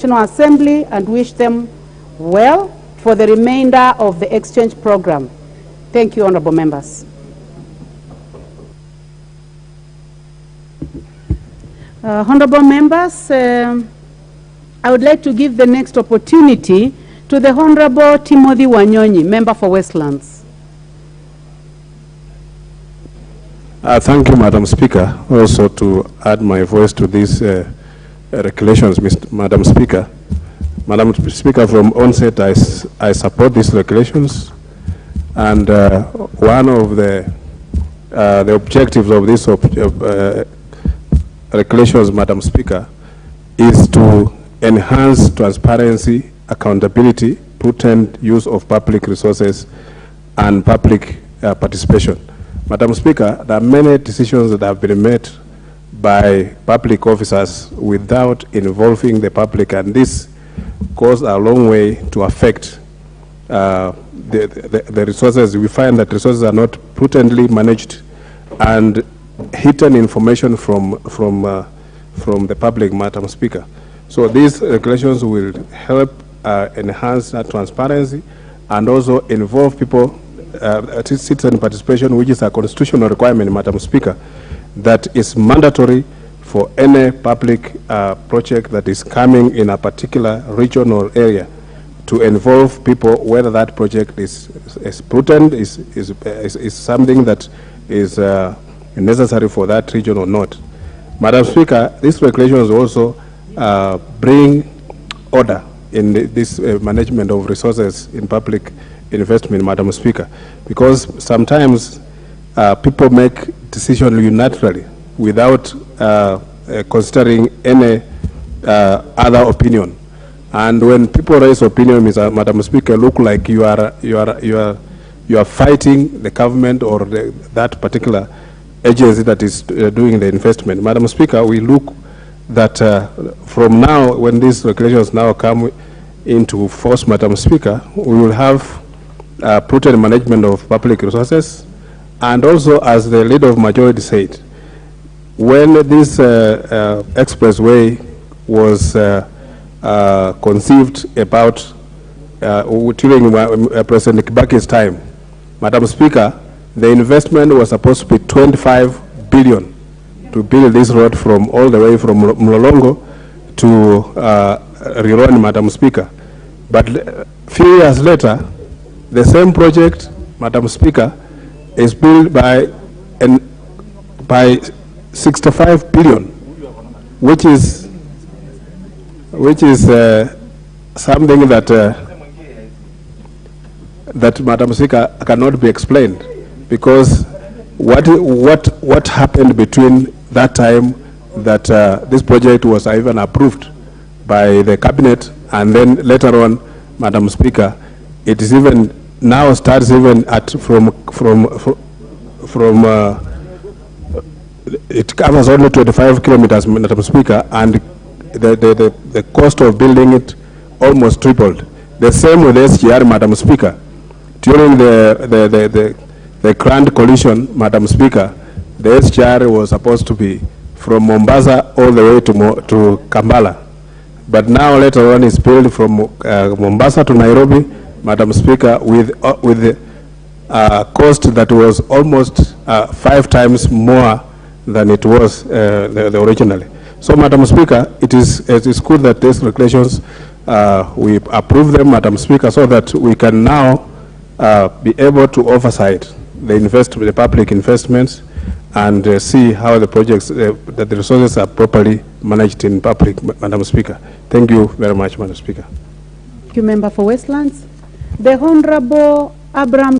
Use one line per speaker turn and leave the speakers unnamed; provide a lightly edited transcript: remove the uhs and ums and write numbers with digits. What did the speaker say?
National Assembly and wish them well for the remainder of the exchange program. Thank you, honorable members. Honorable members, I would like to give the next opportunity to the Honorable Timothy Wanyonyi, member for Westlands.
Thank you, Madam Speaker, also to add my voice to these regulations, Madam Speaker. Madam Speaker, from onset, I support these regulations, and one of the objectives of these regulations, Madam Speaker, is to enhance transparency, accountability, prudent use of public resources, and public participation. Madam Speaker, there are many decisions that have been made by public officers without involving the public, and this goes a long way to affect the resources. We find that resources are not prudently managed, and hidden information from the public, Madam Speaker. So these regulations will help enhance that transparency and also involve people, citizen participation, which is a constitutional requirement, Madam Speaker, that is mandatory for any public project that is coming in a particular region or area, to involve people whether that project is prudent, is something that is necessary for that region or not. Madam Speaker, these regulations also bring order in this management of resources in public investment, Madam Speaker, because sometimes people make decisions unilaterally without considering any other opinion. And when people raise opinion, Madam Speaker, look like you are fighting the government or that particular agency that is doing the investment. Madam Speaker, we look that from now, when these regulations now come into force, Madam Speaker, we will have prudent management of public resources, and also, as the leader of majority said, when this expressway was conceived about during President Kibaki's time, Madam Speaker, the investment was supposed to be 25 billion to build this road from all the way from Mlolongo to Rironi, Madam Speaker. But a few years later, the same project, Madam Speaker, is built by 65 billion, which is something that Madam Speaker cannot be explained, because what happened between that time that this project was even approved by the cabinet, and then later on, Madam Speaker, it is even now starts even at it covers only 25 kilometers, Madam Speaker, and the cost of building it almost tripled. The same with SGR, Madam Speaker. During the Grand Coalition, Madam Speaker, the SGR was supposed to be from Mombasa all the way to Kampala. But now later on it's built from Mombasa to Nairobi, Madam Speaker, with the cost that was almost 5 times more than it was the originally. So, Madam Speaker, it is good that these regulations, we approve them, Madam Speaker, so that we can now be able to oversight the public investments and see how the projects, that the resources are properly managed in public, Madam Speaker. Thank you very much, Madam Speaker.
Thank you, Member for Westlands. The Honorable Abraham